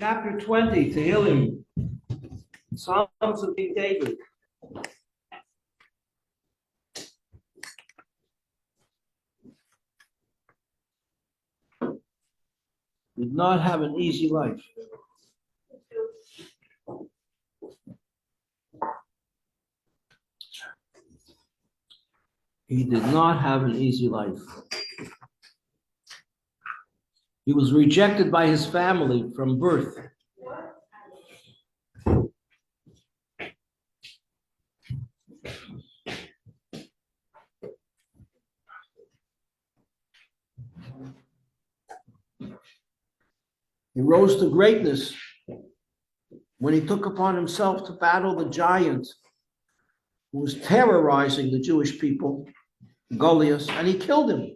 Chapter 20, Tehillim, Psalms of King David. Did not have an easy life. He did not have an easy life. He was rejected by his family from birth. He rose to greatness when he took upon himself to battle the giant who was terrorizing the Jewish people, Goliath, and he killed him.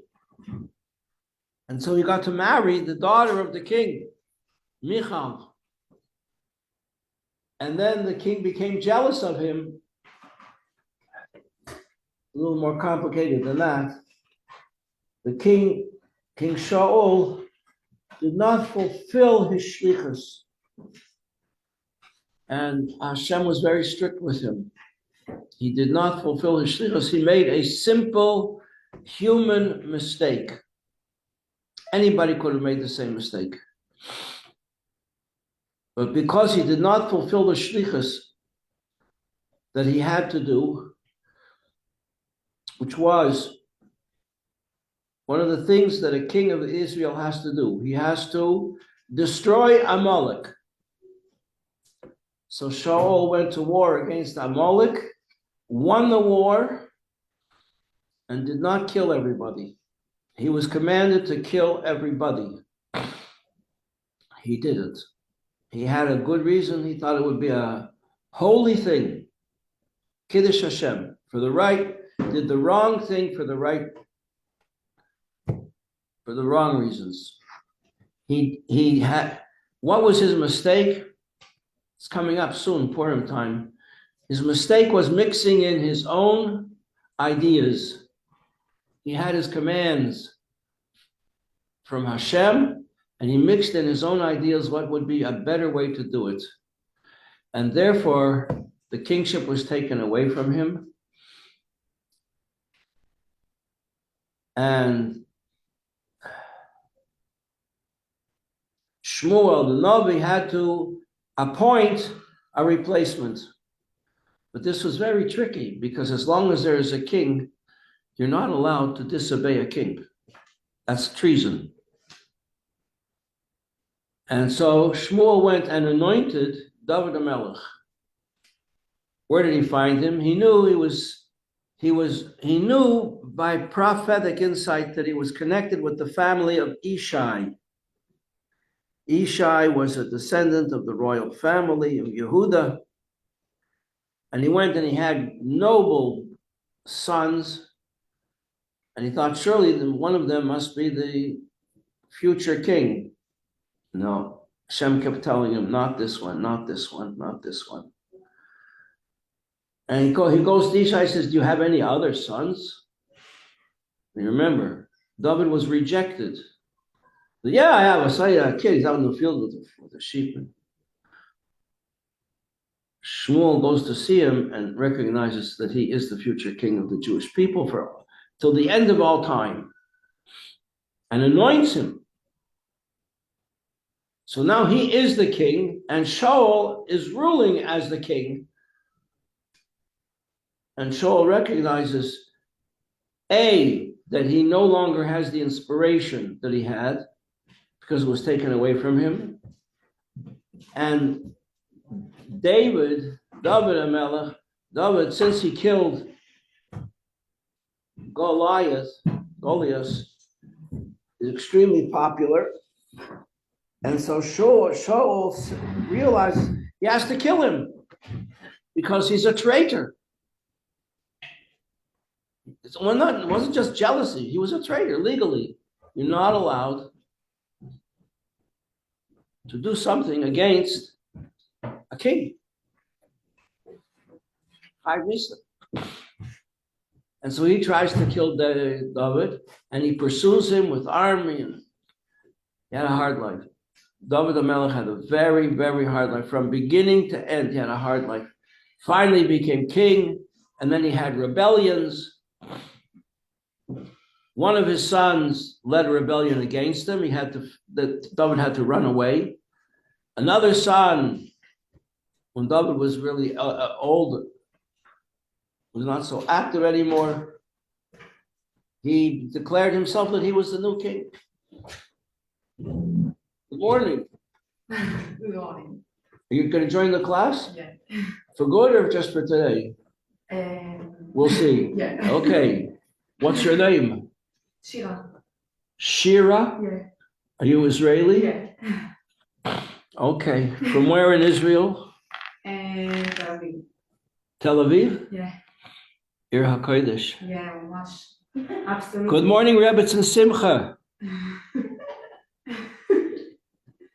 And so he got to marry the daughter of the king, Michal. And then the king became jealous of him. A little more complicated than that. The King Shaul, did not fulfill his shlichus. And Hashem was very strict with him. He did not fulfill his shlichus. He made a simple human mistake. Anybody could have made the same mistake. But because he did not fulfill the shlichus that he had to do, which was one of the things that a king of Israel has to do, he has to destroy Amalek. So Shaul went to war against Amalek, won the war, and did not kill everybody. He was commanded to kill everybody. He didn't. He had a good reason. He thought it would be a holy thing. Kiddush Hashem. For the right, did the wrong thing for the right, for the wrong reasons. He had, what was his mistake? It's coming up soon, Purim time. His mistake was mixing in his own ideas. He had his commands from Hashem, and he mixed in his own ideas what would be a better way to do it. And therefore, the kingship was taken away from him. And Shmuel, the Navi, had to appoint a replacement. But this was very tricky, because as long as there is a king, you're not allowed to disobey a king. That's treason. And so Shmuel went and anointed David HaMelech. Where did he find him? He knew he knew by prophetic insight that he was connected with the family of Ishai. Ishai was a descendant of the royal family of Yehuda. And he went and he had noble sons. And he thought, surely one of them must be the future king. No, Hashem kept telling him, not this one, not this one, not this one. And he goes to Ishai and says, do you have any other sons? And remember, David was rejected. Yeah, I have a kid. He's out in the field with the sheep. Shmuel goes to see him and recognizes that he is the future king of the Jewish people till the end of all time, and anoints him. So now he is the king, and Shaul is ruling as the king. And Shaul recognizes, A, that he no longer has the inspiration that he had, because it was taken away from him. And David HaMelech, since he killed Goliath is extremely popular. And so Shaul realized he has to kill him because he's a traitor. It wasn't just jealousy. He was a traitor legally. You're not allowed to do something against a king. And so he tries to kill David, and he pursues him with army, and he had a hard life. David HaMelech had a very, very hard life. From beginning to end, he had a hard life. Finally became king, and then he had rebellions. One of his sons led a rebellion against him. David had to run away. Another son, when David was really old, was not so active anymore, he declared himself that he was the new king. Good morning. Good morning. Are you going to join the class? Yeah. For good or just for today? We'll see. Yeah. Okay. What's your name? Shira. Shira? Yeah. Are you Israeli? Yeah. Okay. From where in Israel? Tel Aviv. Tel Aviv? Yeah. Ir HaKodesh. Yeah, much. Absolutely. Good morning, Rebbetzin Simcha.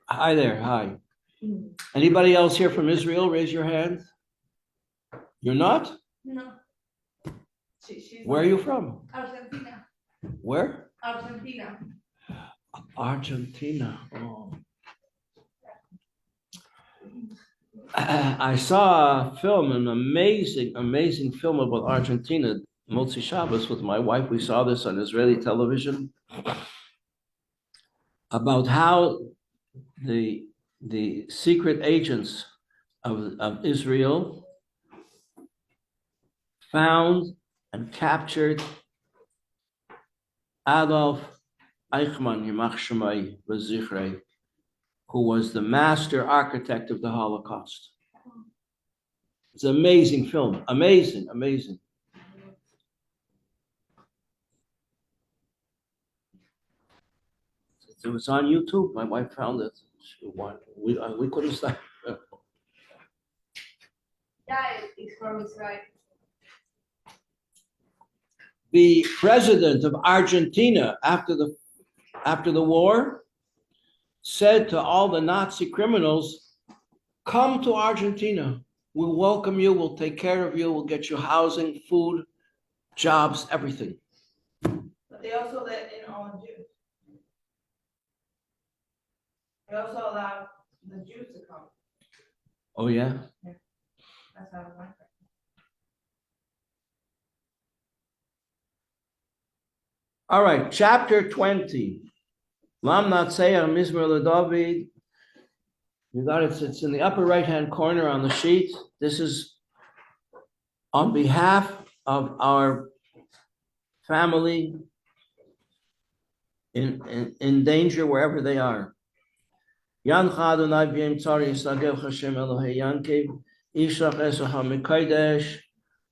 Hi there. Hi. Anybody else here from Israel? Raise your hand. You're not? No. Where are you from? Argentina. Where? Argentina. Argentina. Oh. I saw a film, an amazing, amazing film about Argentina, Motzi Shabbos, with my wife. We saw this on Israeli television about how the secret agents of Israel found and captured Adolf Eichmann, Yimach Shemai V'Zichrei, who was the master architect of the Holocaust. It's an amazing film. Amazing, amazing. It was on YouTube. My wife found it. We couldn't stop. Yeah, it's from Israel. The president of Argentina after the war said to all the Nazi criminals, "Come to Argentina. We'll welcome you. We'll take care of you. We'll get you housing, food, jobs, everything." But they also let in all Jews. They also allowed the Jews to come. Oh yeah. That's how it went. All right, chapter 20. Lam Natseach Mizmor LeDavid. You got it. It's in the upper right-hand corner on the sheet. This is on behalf of our family in danger wherever they are. Yancha Adonai b'yem tzari yisagev Hashem Elohei Yankev Yishlach esocha mikodesh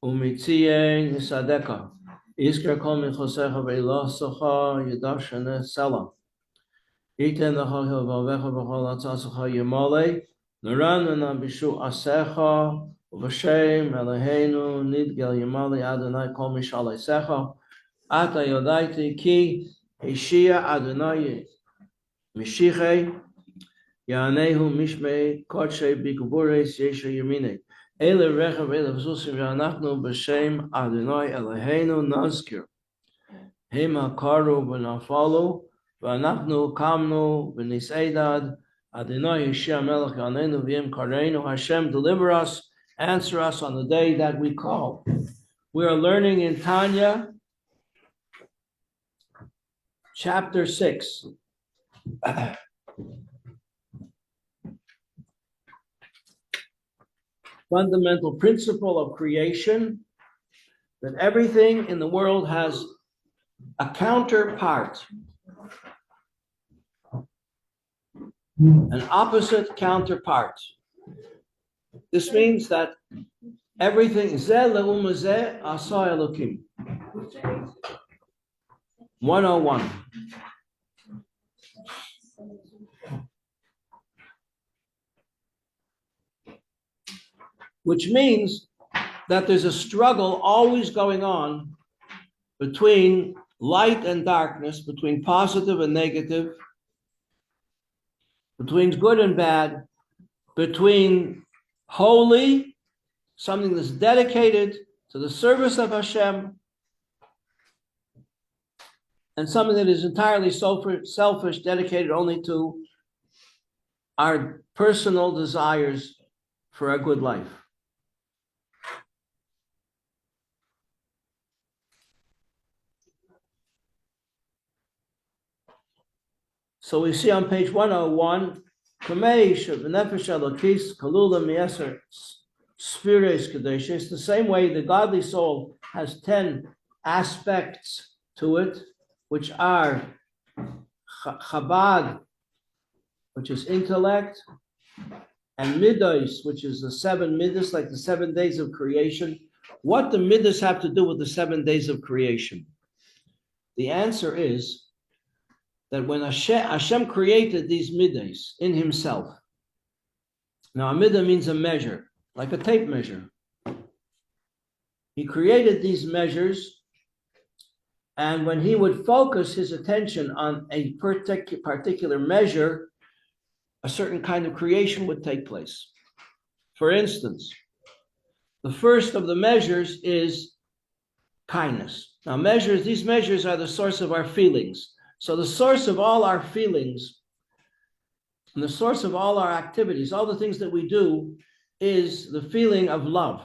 umitziyen yisadeka Yizker kol minchosecha ve'losocha yidashane selah Yiten lecha hilvavecha v'chol atzasecha yimolei Naran v'nabishu asecha V'Shem Eloheinu nidgel yimolei Adonai kol mishalei secha Ata yodaiti ki Hishia Adonai Mishichei Yanehu Mishmei Kodshe Bikubures Yesha Yamine. Ele Rechav Ele V'Susim Yanachnu B'Shem Adonai Eloheinu Nazkir. Hema Karu V'Nafalu V'Anachnu Kamnu V'Niseidad Adonai Yeshia Melech Yaneinu V'Yem Kareinu. Hashem, deliver us, answer us on the day that we call. We are learning in Tanya, chapter 6. Fundamental principle of creation, that everything in the world has a counterpart, an opposite counterpart. This means that everything zeh le'uma zeh asa Elokim. 101. Which means that there's a struggle always going on between light and darkness, between positive and negative, between good and bad, between holy, something that's dedicated to the service of Hashem, and something that is entirely selfish, dedicated only to our personal desires for a good life. So we see on page 101, it's the same way the godly soul has 10 aspects to it, which are Chabad, which is intellect, and Midos, which is the 7 Midas, like the 7 days of creation. What do Midas have to do with the 7 days of creation? The answer is that when Hashem created these Midas in himself, now a Midah means a measure, like a tape measure. He created these measures, and when he would focus his attention on a particular measure, a certain kind of creation would take place. For instance, the first of the measures is kindness. Now, these measures are the source of our feelings. So the source of all our feelings and the source of all our activities, all the things that we do, is the feeling of love.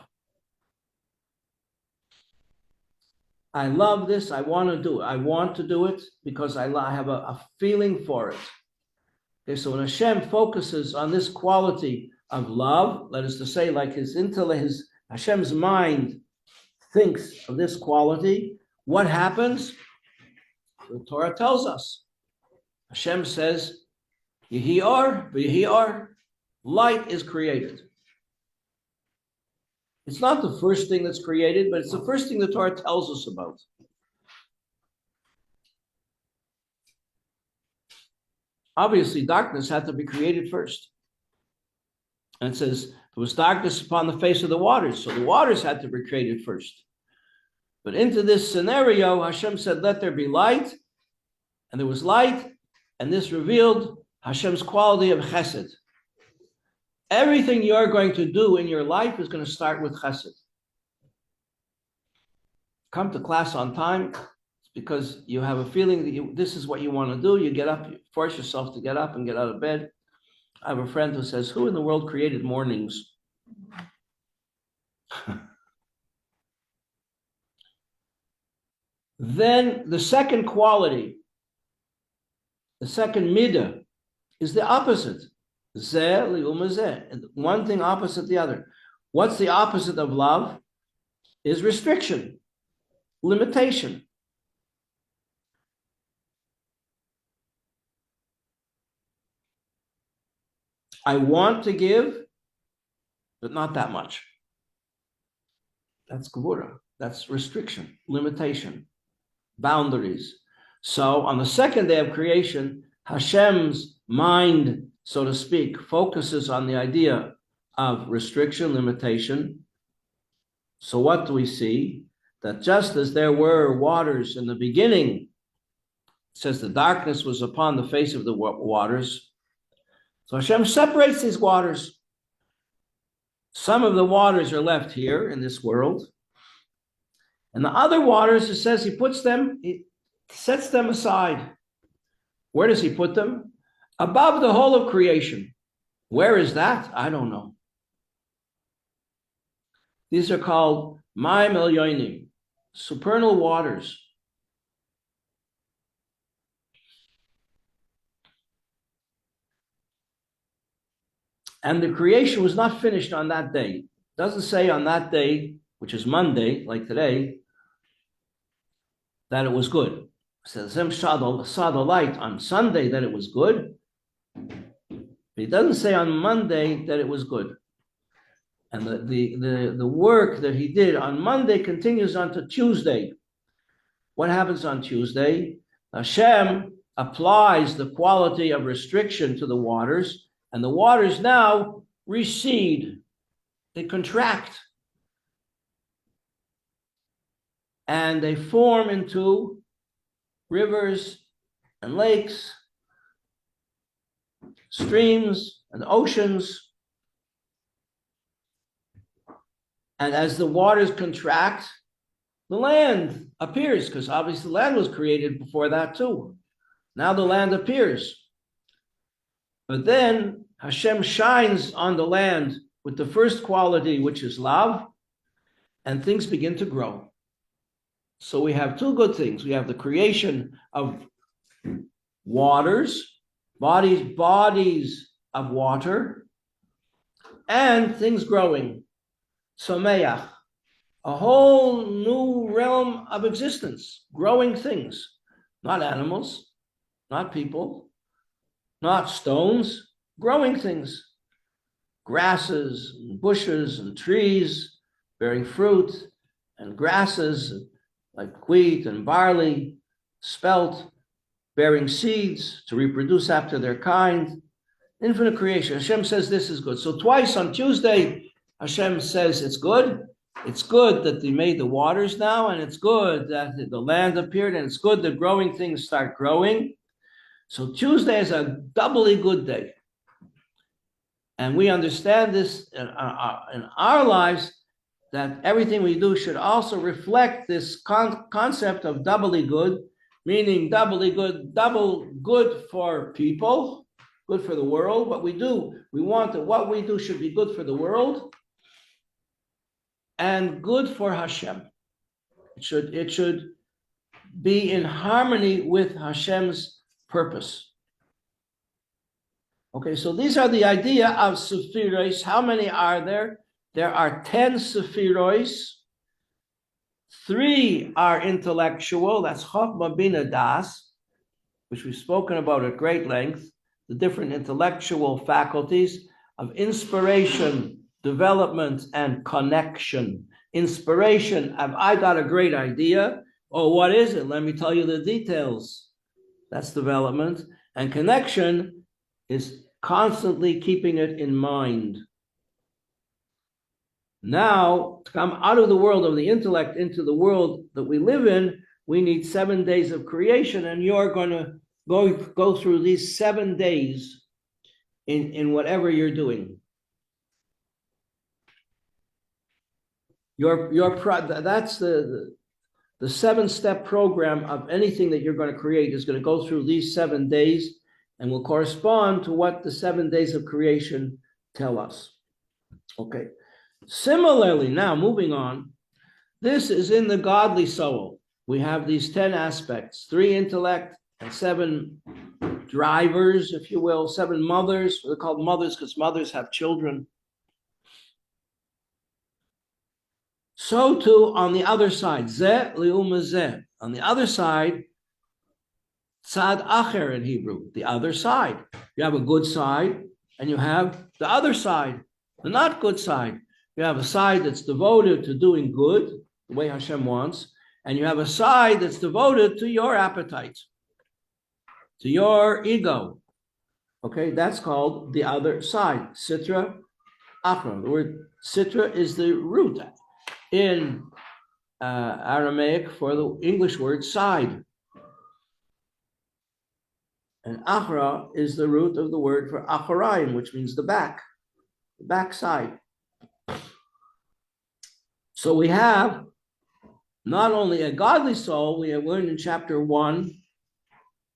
I love this, I want to do it. I want to do it because I have a feeling for it. Okay, so when Hashem focuses on this quality of love, that is to say, like his intellect, Hashem's mind thinks of this quality, what happens? The Torah tells us. Hashem says, Yehi or, v'yehi or, light is created. It's not the first thing that's created, but it's the first thing the Torah tells us about. Obviously, darkness had to be created first. And it says, there was darkness upon the face of the waters, so the waters had to be created first. But into this scenario, Hashem said, let there be light, and there was light, and this revealed Hashem's quality of chesed. Everything you're going to do in your life is going to start with chesed. Come to class on time because you have a feeling that this is what you want to do. You get up, you force yourself to get up and get out of bed. I have a friend who says, who in the world created mornings? Then the second quality, the second midah, is the opposite. Zeh li'uma zeh. One thing opposite the other. What's the opposite of love? Is restriction, limitation. I want to give, but not that much. That's gevura. That's restriction, limitation, boundaries. So on the second day of creation, Hashem's mind, so to speak, focuses on the idea of restriction, limitation. So what do we see? That just as there were waters in the beginning, it says the darkness was upon the face of the waters. So Hashem separates these waters. Some of the waters are left here in this world. And the other waters, it says he sets them aside. Where does he put them? Above the whole of creation. Where is that? I don't know. These are called Mayim Elyonim, supernal waters. And the creation was not finished on that day. It doesn't say on that day, which is Monday, like today, that it was good. It says Hashem saw the light on Sunday that it was good. But it doesn't say on Monday that it was good. And the work that he did on Monday continues on to Tuesday. What happens on Tuesday? Hashem applies the quality of restriction to the waters, and the waters now recede. They contract. And they form into rivers and lakes, streams and oceans. And as the waters contract, the land appears, because obviously the land was created before that too. Now the land appears. But then Hashem shines on the land with the first quality, which is love, and things begin to grow. So we have two good things. We have the creation of waters, bodies of water, and things growing. Someach, a whole new realm of existence, growing things, not animals, not people, not stones, growing things, grasses, and bushes, and trees bearing fruit, and grasses like wheat and barley, spelt, bearing seeds to reproduce after their kind. Infinite creation. Hashem says this is good. So twice on Tuesday, Hashem says it's good. It's good that they made the waters now, and it's good that the land appeared, and it's good that growing things start growing. So Tuesday is a doubly good day. And we understand this in our lives, that everything we do should also reflect this concept of doubly good, meaning doubly good, double good for people, good for the world. What we do, we want that what we do should be good for the world and good for Hashem. It should be in harmony with Hashem's purpose. Okay, so these are the idea of sephiros. How many are there? There are 10 sephiros. 3 are intellectual. That's Chochmah, Bina, Das, which we've spoken about at great length. The different intellectual faculties of inspiration, development, and connection. Inspiration, I got a great idea. Oh, what is it? Let me tell you the details. That's development. And connection is constantly keeping it in mind. Now, to come out of the world of the intellect into the world that we live in, we need 7 days of creation, and you're going to go through these 7 days in whatever you're doing. That's the 7-step program of anything that you're going to create is going to go through these 7 days and will correspond to what the 7 days of creation tell us. Okay. Similarly, now moving on, this is in the godly soul. We have these 10 aspects, 3 intellect and 7 drivers, if you will, 7 mothers. They're called mothers because mothers have children. So too on the other side, zeh li'uma zeh. On the other side, tzad acher in Hebrew, the other side. You have a good side and you have the other side, the not good side. You have a side that's devoted to doing good, the way Hashem wants, and you have a side that's devoted to your appetite, to your ego. Okay, that's called the other side, sitra achra. The word sitra is the root in Aramaic for the English word side. And achra is the root of the word for acharayim, which means the back side. So we have not only a godly soul, we have learned in chapter 1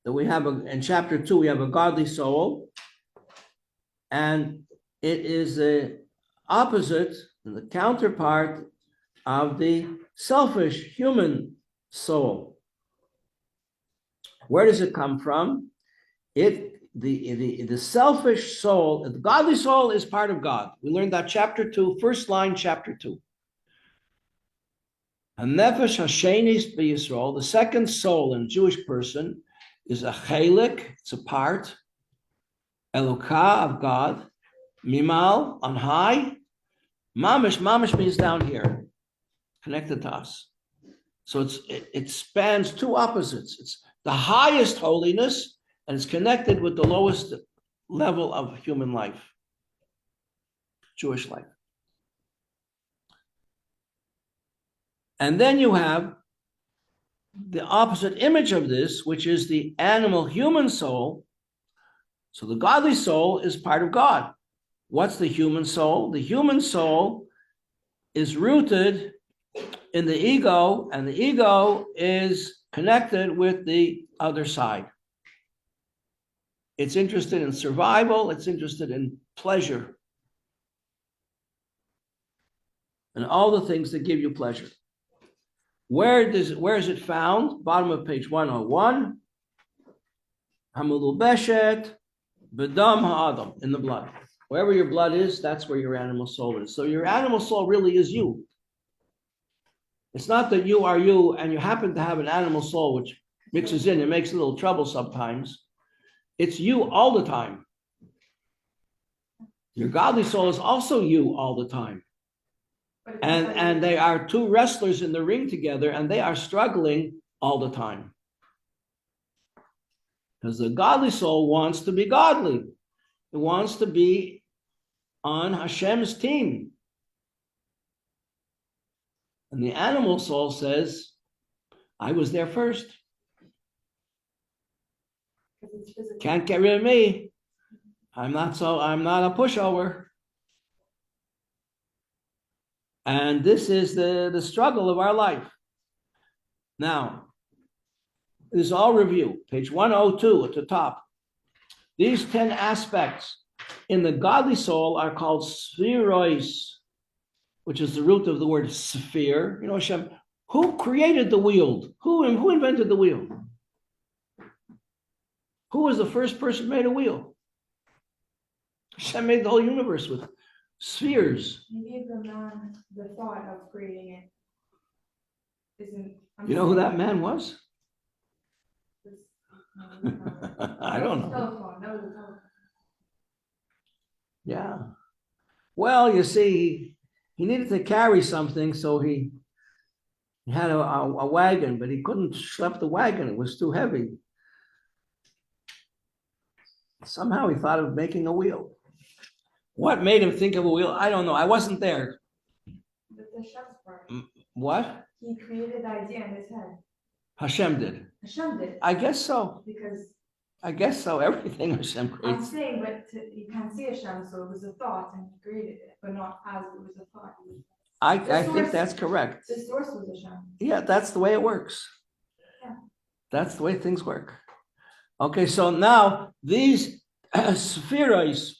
that we have in chapter 2, we have a godly soul, and it is the opposite, the counterpart of the selfish human soul. Where does it come from? The selfish soul, the godly soul is part of God. We learned that chapter 2, first line, chapter 2. Hanefesh Hashenis b'Yisrael, the second soul in a Jewish person, is a chelik, it's a part, Elokah of God, Mimal, on high, Mamish means down here, connected to us. So it spans 2 opposites. It's the highest holiness, and it's connected with the lowest level of human life, Jewish life. And then you have the opposite image of this, which is the animal human soul. So the godly soul is part of God. What's the human soul? The human soul is rooted in the ego, and the ego is connected with the other side. It's interested in survival. It's interested in pleasure. And all the things that give you pleasure. Where is it found? Bottom of page 101. Hamulul Beshet, Bedam Ha'adam, in the blood. Wherever your blood is, that's where your animal soul is. So your animal soul really is you. It's not that you are you and you happen to have an animal soul which mixes in and makes a little trouble sometimes. It's you all the time. Your godly soul is also you all the time. And they are two wrestlers in the ring together, and they are struggling all the time. Because the godly soul wants to be godly. It wants to be on Hashem's team. And the animal soul says, I was there first. Can't get rid of me. I'm not a pushover. And this is the struggle of our life. Now, this is all review. Page 102 at the top. These 10 aspects in the godly soul are called spherois, which is the root of the word sphere. You know, Hashem, who created the wheel? Who invented the wheel? Who was the first person who made a wheel? Hashem made the whole universe with spheres. He gave the man the thought of creating it. You know who that man was? I don't know. Telephone. That was a telephone. Yeah. Well, you see, he needed to carry something, so he had a wagon, but he couldn't schlep the wagon. It was too heavy. Somehow he thought of making a wheel. What made him think of a wheel? I don't know. I wasn't there. But the Hashem's part. What? He created the idea in his head. Hashem did. Hashem did. I guess so. Because I guess so. Everything Hashem I'm creates. saying, but you can't see Hashem, so it was a thought and he created it, but not as it was a thought. I think that's correct. The source was Hashem. Yeah, that's the way it works. Yeah. That's the way things work. Okay, so now these spheroids,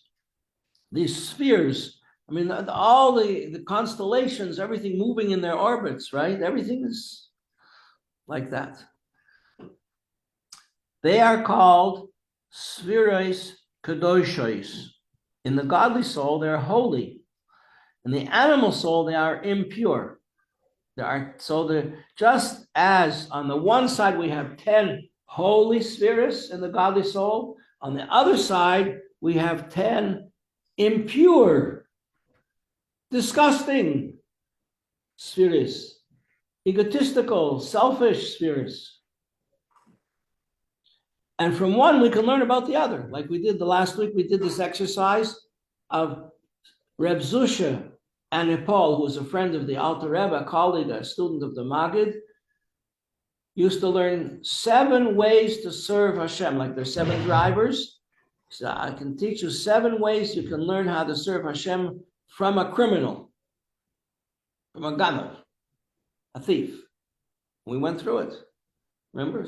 these spheres, I mean, all the constellations, everything moving in their orbits, right? Everything is like that. They are called spherois kadoshos. In the godly soul, they are holy. In the animal soul, they are impure. Just as on the one side we have 10 holy spheres in the godly soul, on the other side we have 10 impure, disgusting spheres, egotistical, selfish spheres. And from one we can learn about the other. Like we did the last week, we did this exercise of Reb Zusha and Nepal, who was a friend of the Alter Rebbe, a colleague, a student of the Maggid, used to learn 7 ways to serve Hashem. Like there's 7 drivers. So I can teach you 7 ways you can learn how to serve Hashem from a criminal, from a ganav, a thief. We went through it. Remember?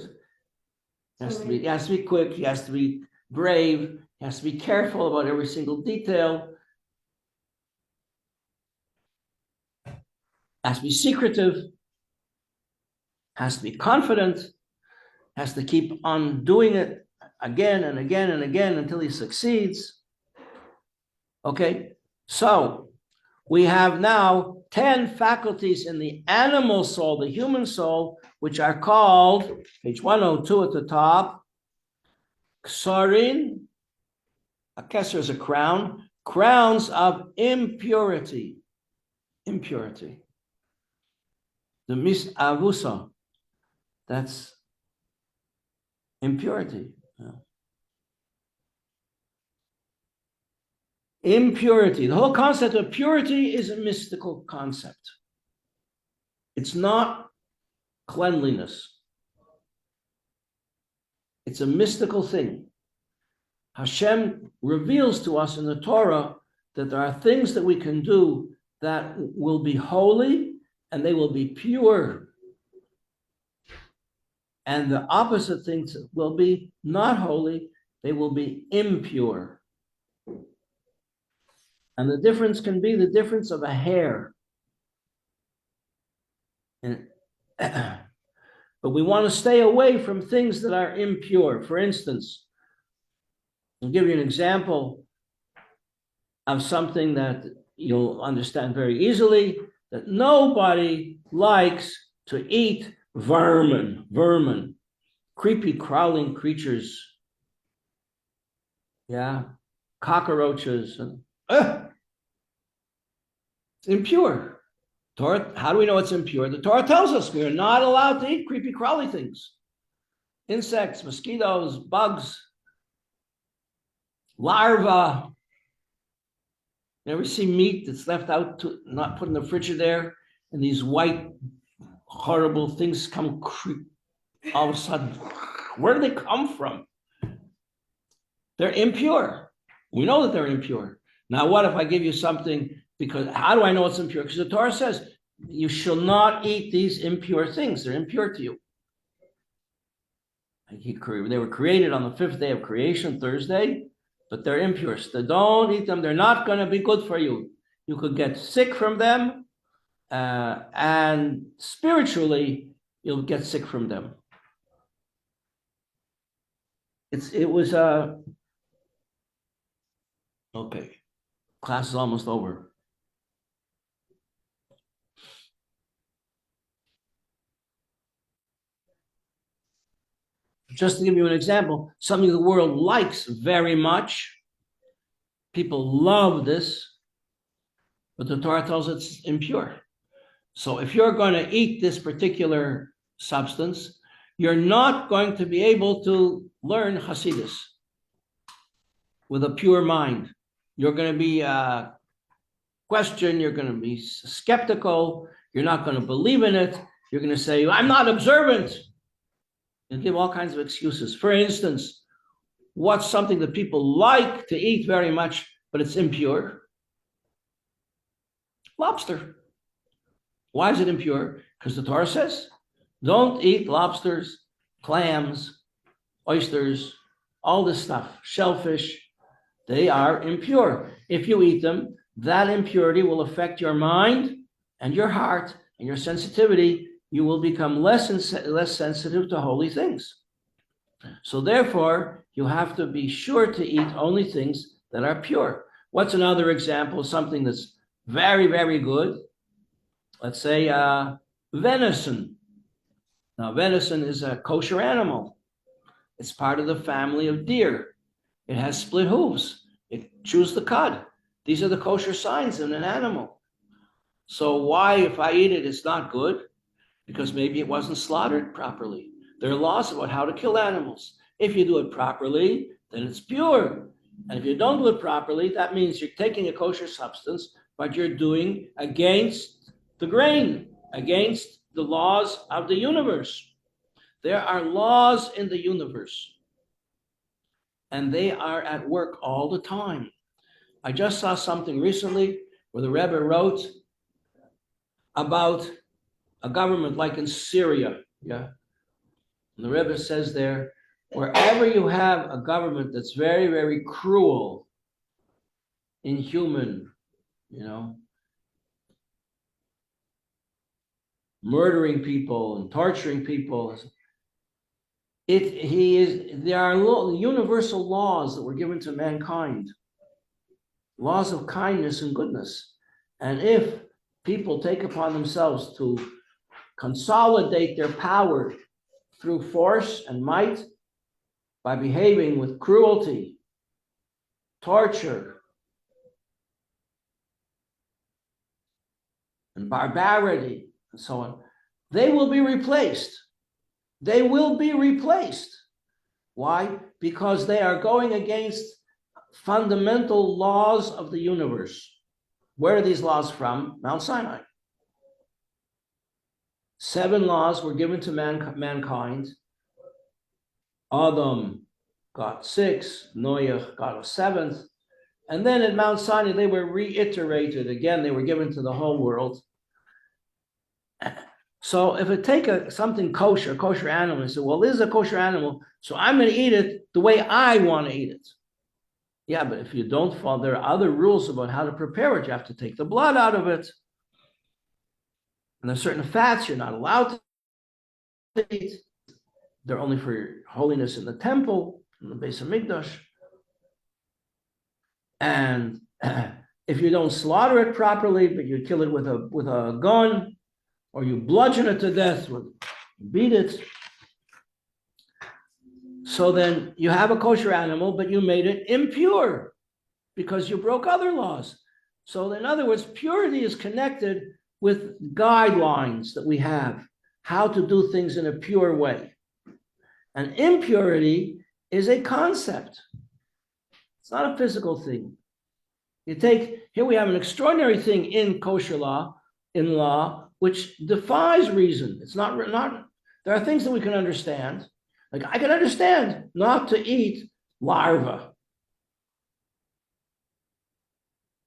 He has to be quick. He has to be brave. He has to be careful about every single detail. Has to be secretive. Has to be confident. Has to keep on doing it again and again and again until he succeeds. Okay, so we have now 10 faculties in the animal soul, the human soul, which are called, page 102 at the top, ksarin, a keser is a crown, crowns of impurity. Impurity. The misavusa, that's impurity. Impurity. The whole concept of purity is a mystical concept. It's not cleanliness. It's a mystical thing. Hashem reveals to us in the Torah that there are things that we can do that will be holy and they will be pure. And the opposite things will be not holy They will be impure. And the difference can be the difference of a hair. And, but we want to stay away from things that are impure. For instance, I'll give you an example of something that you'll understand very easily, that nobody likes to eat vermin, creepy crawling creatures. Yeah, cockroaches. And, it's impure. Torah, how do we know it's impure? The Torah tells us we are not allowed to eat creepy crawly things. Insects, mosquitoes, bugs, larvae. You ever see meat that's left out, to not put in the Frigidaire, and these white, horrible things come all of a sudden? Where do they come from? They're impure. We know that they're impure. Now, what if I give you something? Because how do I know it's impure? Because the Torah says you shall not eat these impure things. They're impure to you. They were created on the 5th day of creation, Thursday, but they're impure. So don't eat them. They're not going to be good for you. You could get sick from them, and spiritually, you'll get sick from them. Okay. Class is almost over. Just to give you an example, something the world likes very much. People love this, but the Torah tells it's impure. So if you're going to eat this particular substance, you're not going to be able to learn Hasidus with a pure mind. You're going to be questioned, you're going to be skeptical, you're not going to believe in it, you're going to say, I'm not observant. You'll give all kinds of excuses. For instance, what's something that people like to eat very much, but it's impure? Lobster. Why is it impure? Because the Torah says, don't eat lobsters, clams, oysters, all this stuff, shellfish. They are impure. If you eat them, that impurity will affect your mind and your heart and your sensitivity. You will become less sensitive to holy things. So therefore, you have to be sure to eat only things that are pure. What's another example? Something that's very, very good. Let's say venison. Now, venison is a kosher animal. It's part of the family of deer. It has split hooves. It chews the cud. These are the kosher signs in an animal. So why, if I eat it, it's not good? Because maybe it wasn't slaughtered properly. There are laws about how to kill animals. If you do it properly, then it's pure. And if you don't do it properly, that means you're taking a kosher substance, but you're doing against the grain, against the laws of the universe. There are laws in the universe, and they are at work all the time. I just saw something recently where the Rebbe wrote about a government like in Syria, yeah. And the Rebbe says there, wherever you have a government that's very, very cruel, inhuman, murdering people and torturing people, there are universal laws that were given to mankind, laws of kindness and goodness. And if people take upon themselves to consolidate their power through force and might by behaving with cruelty, torture, and barbarity, and so on, they will be replaced. They will be replaced. Why? Because they are going against fundamental laws of the universe. Where are these laws from? Mount Sinai. 7 laws were given to mankind. Adam got 6, Noah got a 7th. And then at Mount Sinai, they were reiterated. Again, they were given to the whole world. So if it take something kosher animal, and say, well, this is a kosher animal, so I'm going to eat it the way I want to eat it. Yeah, but if you don't follow, there are other rules about how to prepare it. You have to take the blood out of it. And there's certain fats you're not allowed to eat. They're only for holiness in the temple, in the Beis Hamikdash. And if you don't slaughter it properly, but you kill it with a gun, or you bludgeon it to death, or beat it, so then you have a kosher animal, but you made it impure because you broke other laws. So in other words, purity is connected with guidelines that we have, how to do things in a pure way. And impurity is a concept. It's not a physical thing. Here we have an extraordinary thing in kosher law, which defies reason. It's not, there are things that we can understand. Like I can understand not to eat larvae,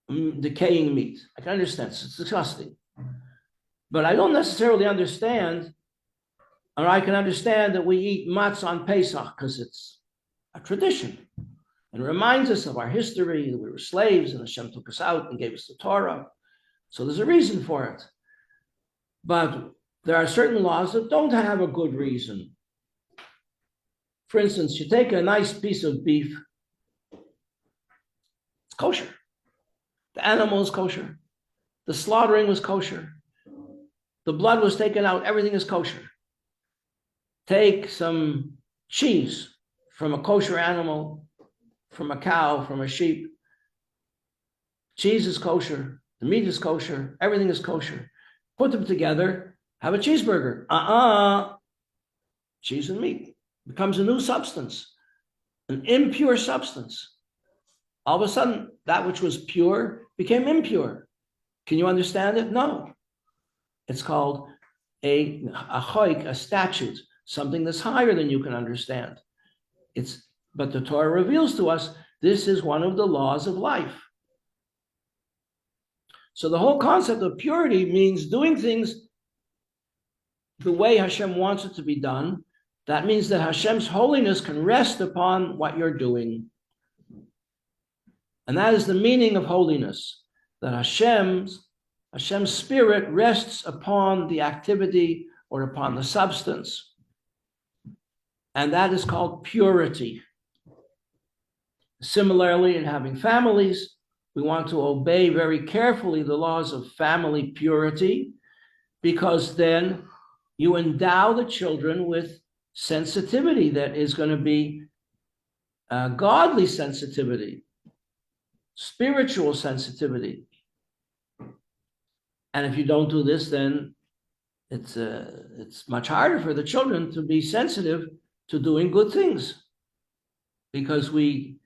decaying meat. I can understand, it's disgusting. But I don't necessarily understand, or I can understand that we eat matzah on Pesach because it's a tradition. It reminds us of our history, that we were slaves and Hashem took us out and gave us the Torah. So there's a reason for it. But there are certain laws that don't have a good reason. For instance, you take a nice piece of beef, it's kosher. The animal is kosher. The slaughtering was kosher. The blood was taken out, everything is kosher. Take some cheese from a kosher animal, from a cow, from a sheep. Cheese is kosher, the meat is kosher, everything is kosher. Put them together, have a cheeseburger. Cheese and meat becomes a new substance, an impure substance. All of a sudden, that which was pure became impure. Can you understand it? No. It's called a choik, a statute, something that's higher than you can understand. But the Torah reveals to us this is one of the laws of life. So the whole concept of purity means doing things the way Hashem wants it to be done. That means that Hashem's holiness can rest upon what you're doing. And that is the meaning of holiness, that Hashem's spirit rests upon the activity or upon the substance. And that is called purity. Similarly, in having families, we want to obey very carefully the laws of family purity, because then you endow the children with sensitivity that is going to be godly sensitivity, spiritual sensitivity. And if you don't do this, then it's much harder for the children to be sensitive to doing good things, because we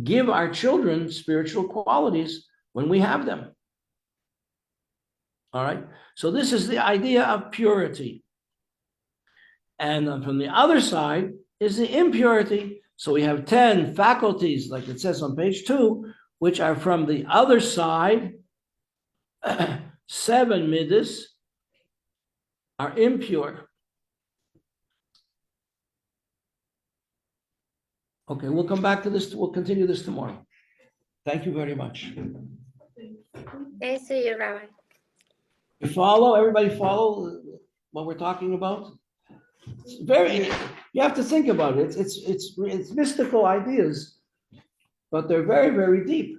give our children spiritual qualities when we have them. All right. So this is the idea of purity. And from the other side is the impurity. So we have 10 faculties, like it says on page 2, which are from the other side. 7 midas are impure. Okay, we'll come back to this. We'll continue this tomorrow. Thank you very much. Thanks to you, Rabbi. Everybody follow what we're talking about? You have to think about it. It's mystical ideas, but they're very, very deep.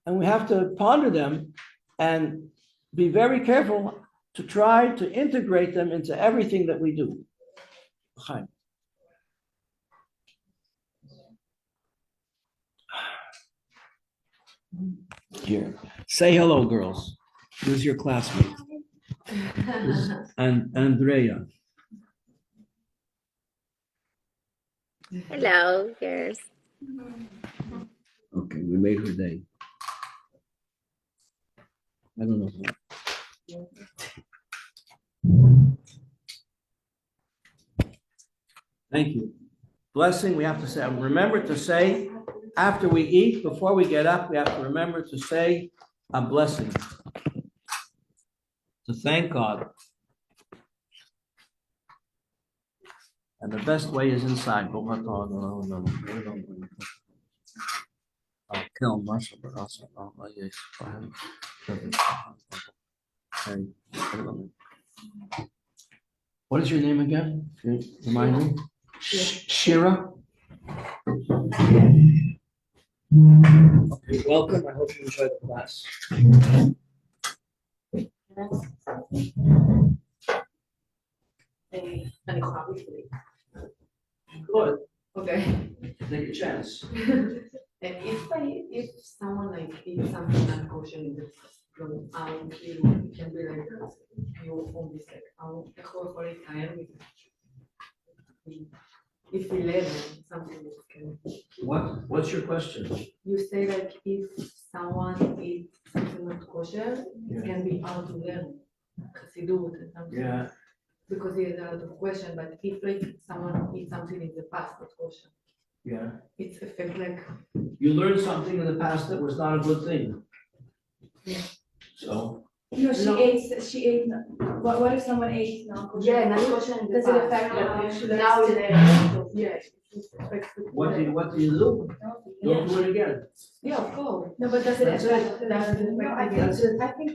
And we have to ponder them and be very careful to try to integrate them into everything that we do. Here, say hello, girls. This is your classmate. And Andrea. Hello, girls. Okay, we made her day. I don't know. Thank you. Blessing, we have to say, remember to say, after we eat, before we get up, we have to remember to say a blessing. to thank God. And the best way is inside. I'll kill Marshall, but also yes, for him. What is your name again? Remind me. Shira. Okay, welcome. I hope you enjoy the class. אני יכולה בשבילי. Good. Okay. Take a chance. If someone like eats something not kosher in the it can be like you on this like איך הוא יכול להתנהל מזה? If he learn something that can. What's your question? You say like if someone eats something not kosher, it can be hard to learn. Chassidut and something. Yeah. Because he has a lot of questions, but if like someone eats something in the past not kosher. Yeah. It's affect like. You learned something in the past that was not a good thing. Yeah. So. No, she ate, what if someone ate non-kosher? Yeah, not kosher in the Does past. it affect how she learns Now today? Yeah. It affects the What do you do? Don't do it again. Yeah, of course. No, but does it That's it. affect? Does it affect No, I the- think,